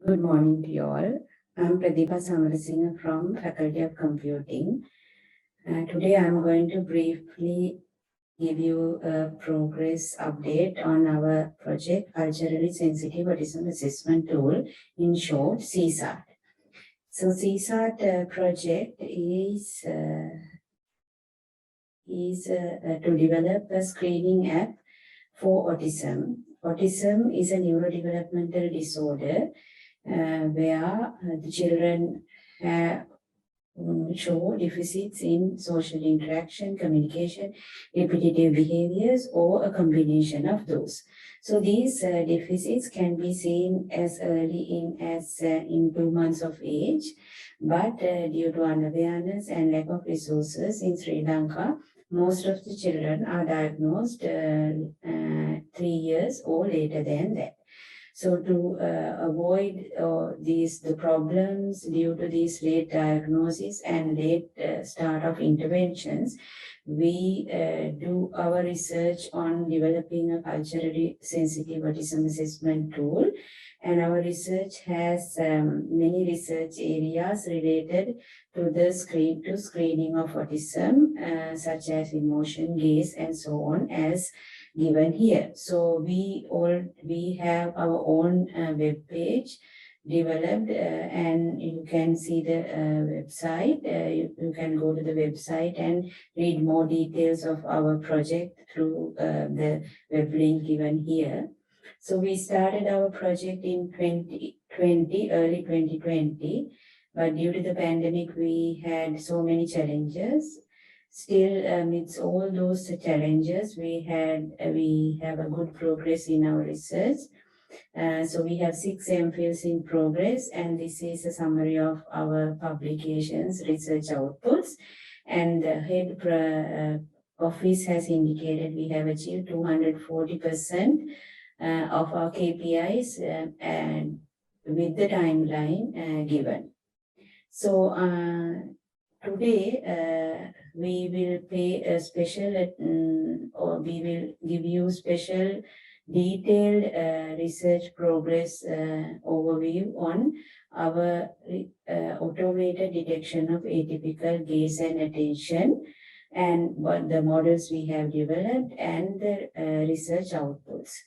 Good morning to you all. I'm Pradeepa Samarasinghe from Faculty of Computing. Today I'm going to briefly give you a progress update on our project Culturally Sensitive Autism Assessment Tool, in short CSAAT. So CSAAT project is to develop a screening app for autism. Autism is a neurodevelopmental disorder where the children show deficits in social interaction, communication, repetitive behaviors, or a combination of those. So these deficits can be seen as early as in 2 months of age, but due to unawareness and lack of resources in Sri Lanka, most of the children are diagnosed 3 years or later than that. So to avoid the problems due to these late diagnosis and late start of interventions, we do our research on developing a culturally sensitive autism assessment tool. And our research has many research areas related to the screening of autism, such as emotion, gaze, and so on, as given here. So we have our own web page developed, and you can see the website. You can go to the website and read more details of our project through the web link given here. So we started our project in 2020, early 2020, but due to the pandemic, we had so many challenges. Still, amidst all those challenges, we have a good progress in our research. So we have 6 MPhils in progress, and this is a summary of our publications, research outputs. And the head office has indicated we have achieved 240% of our KPIs and with the timeline given. So today we will pay a special or we will give you special detailed research progress overview on our automated detection of atypical gaze and attention, and what the models we have developed and the research outputs.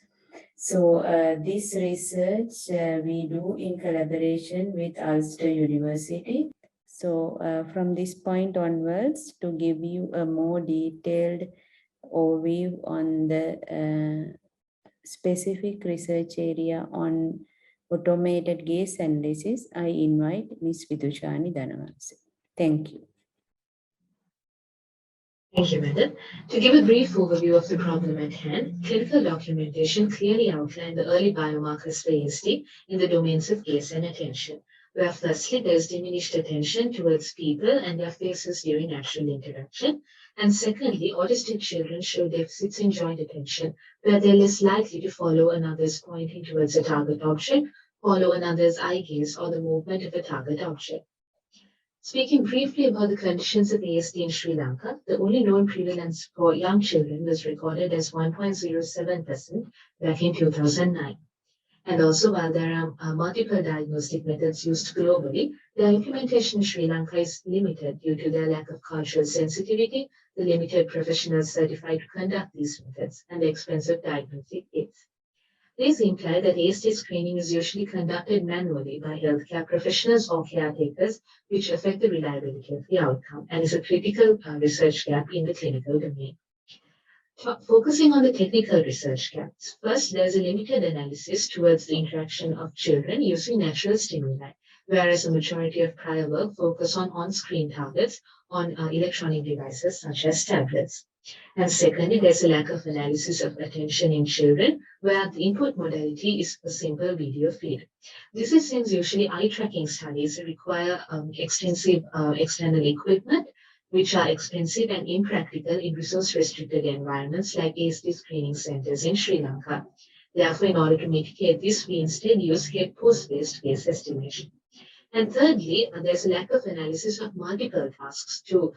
So this research we do in collaboration with Ulster University. So from this point onwards, to give you a more detailed overview on the specific research area on automated gaze analysis, I invite Ms. Vidushani Dhanavase. Thank you. Thank you, Madam. To give a brief overview of the problem at hand, clinical documentation clearly outlined the early biomarkers for ASD in the domains of gaze and attention, where firstly there is diminished attention towards people and their faces during natural interaction, and secondly, autistic children show deficits in joint attention, where they're less likely to follow another's pointing towards a target object, follow another's eye gaze, or the movement of a target object. Speaking briefly about the conditions of ASD in Sri Lanka, the only known prevalence for young children was recorded as 1.07% back in 2009. And also, while there are multiple diagnostic methods used globally, their implementation in Sri Lanka is limited due to their lack of cultural sensitivity, the limited professionals certified to conduct these methods, and the expensive diagnostic kits. These imply that ASD screening is usually conducted manually by healthcare professionals or caretakers, which affect the reliability of the outcome and is a critical research gap in the clinical domain. Focusing on the technical research gaps, first, there is a limited analysis towards the interaction of children using natural stimuli, whereas a majority of prior work focus on on-screen targets on electronic devices such as tablets. And secondly, there's a lack of analysis of attention in children, where the input modality is a simple video feed. This is since usually eye tracking studies require extensive external equipment, which are expensive and impractical in resource-restricted environments like ASD screening centers in Sri Lanka. Therefore, in order to mitigate this, we instead use post-based case estimation. And thirdly, there's a lack of analysis of multiple tasks to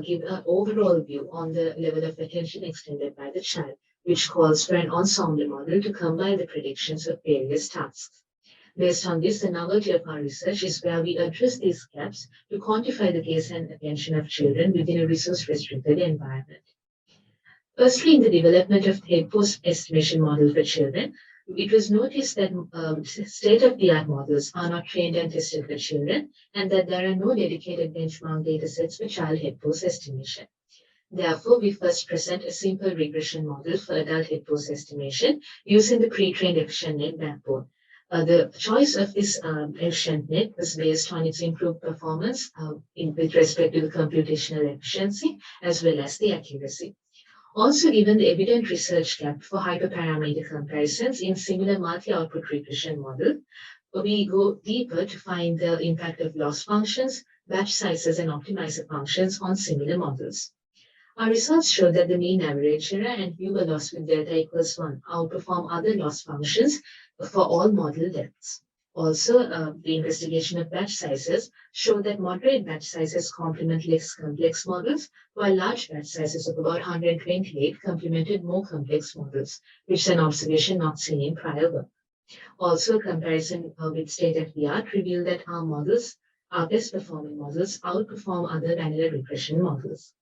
give an overall view on the level of attention extended by the child, which calls for an ensemble model to combine the predictions of various tasks. Based on this, the novelty of our research is where we address these gaps to quantify the gaze and attention of children within a resource-restricted environment. Firstly, in the development of the head pose estimation model for children, it was noticed that state-of-the-art models are not trained and tested for children, and that there are no dedicated benchmark datasets for child head pose estimation. Therefore, we first present a simple regression model for adult head pose estimation using the pre-trained efficient net backbone. The choice of this efficient net was based on its improved performance with respect to the computational efficiency as well as the accuracy. Also, given the evident research gap for hyperparameter comparisons in similar multi-output regression model, we go deeper to find the impact of loss functions, batch sizes, and optimizer functions on similar models. Our results show that the mean average error and viewer loss with delta equals 1 outperform other loss functions for all model depths. Also, the investigation of batch sizes show that moderate batch sizes complement less complex models, while large batch sizes of about 128 complemented more complex models, which is an observation not seen in prior work. Also, comparison with state-of-the-art revealed that our models, our best performing models, outperform other vanilla regression models.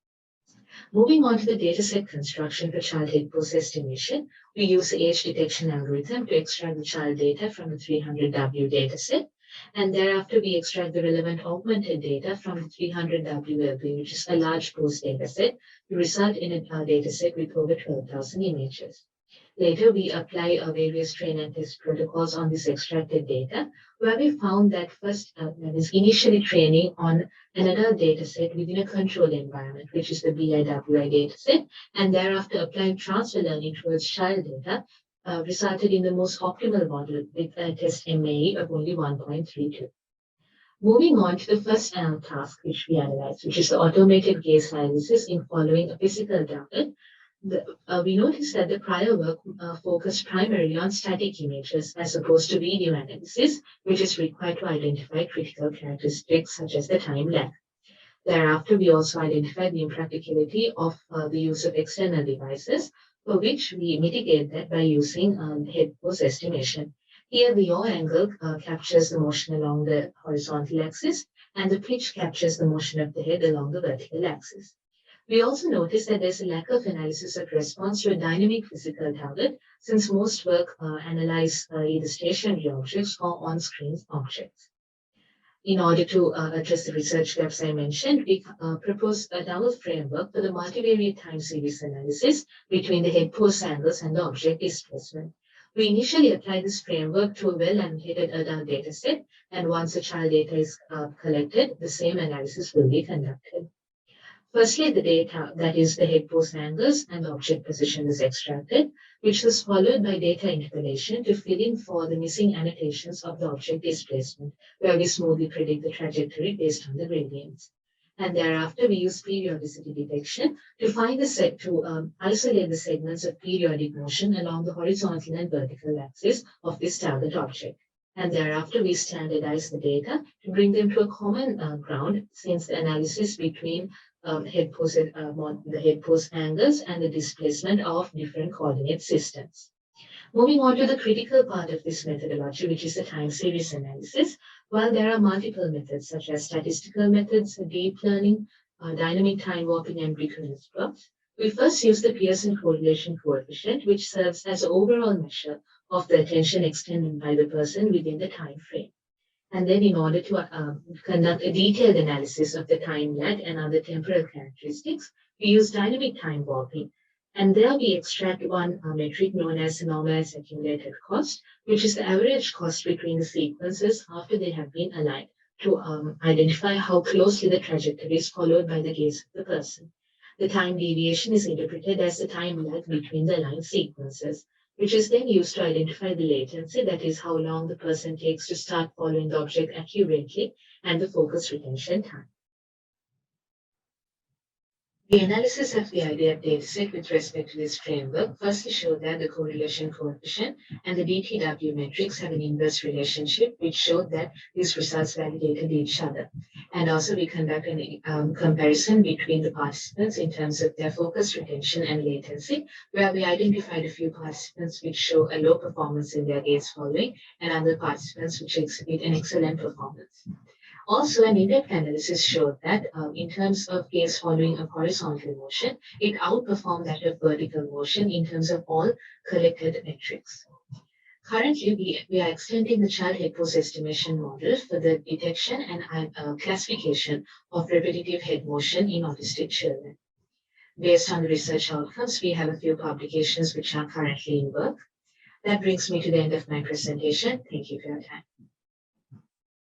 Moving on to the dataset construction for child head pose estimation, we use the age detection algorithm to extract the child data from the 300W dataset, and thereafter we extract the relevant augmented data from the 300W, which is a large pose dataset, to result in a dataset with over 12,000 images. Later, we apply various train and test protocols on this extracted data, where we found that first, that is initially training on an adult dataset within a controlled environment, which is the BIWI dataset, and thereafter applying transfer learning towards child data, resulted in the most optimal model with a test MAE of only 1.32. Moving on to the first task which we analyzed, which is the automated gaze analysis in following a physical target. We noticed that the prior work focused primarily on static images as opposed to video analysis, which is required to identify critical characteristics such as the time lag. Thereafter, we also identified the impracticality of the use of external devices, for which we mitigate that by using head pose estimation. Here, the yaw angle captures the motion along the horizontal axis, and the pitch captures the motion of the head along the vertical axis. We also noticed that there's a lack of analysis of response to a dynamic physical target, since most work analyze either stationary objects or on-screen objects. In order to address the research gaps I mentioned, we proposed a double framework for the multivariate time series analysis between the head pose angles and the object displacement. We initially applied this framework to a well-annotated adult dataset, and once the child data is collected, the same analysis will be conducted. Firstly, the data, that is the head pose angles and the object position, is extracted, which was followed by data interpolation to fill in for the missing annotations of the object displacement, where we smoothly predict the trajectory based on the gradients. And thereafter, we use periodicity detection to find isolate the segments of periodic motion along the horizontal and vertical axis of this target object. And thereafter, we standardize the data to bring them to a common ground, since the analysis between the head pose angles and the displacement of different coordinate systems. Moving on to the critical part of this methodology, which is the time series analysis. While there are multiple methods such as statistical methods, deep learning, dynamic time warping, and recurrence plots, we first use the Pearson correlation coefficient, which serves as an overall measure of the attention extended by the person within the time frame. And then, in order to conduct a detailed analysis of the time lag and other temporal characteristics, we use dynamic time warping. And there we extract one metric known as the normalized accumulated cost, which is the average cost between the sequences after they have been aligned, to identify how closely the trajectory is followed by the gaze of the person. The time deviation is interpreted as the time lag between the aligned sequences, which is then used to identify the latency, that is how long the person takes to start following the object accurately, and the focus retention time. The analysis of the IDEA dataset with respect to this framework firstly showed that the correlation coefficient and the DTW metrics have an inverse relationship, which showed that these results validated each other. And also we conducted a comparison between the participants in terms of their focus, retention, and latency, where we identified a few participants which show a low performance in their gaze following and other participants which exhibit an excellent performance. Also, an in-depth analysis showed that in terms of gaze following a horizontal motion, it outperformed that of vertical motion in terms of all collected metrics. Currently, we are extending the child head pose estimation model for the detection and classification of repetitive head motion in autistic children. Based on the research outcomes, we have a few publications which are currently in work. That brings me to the end of my presentation. Thank you for your time.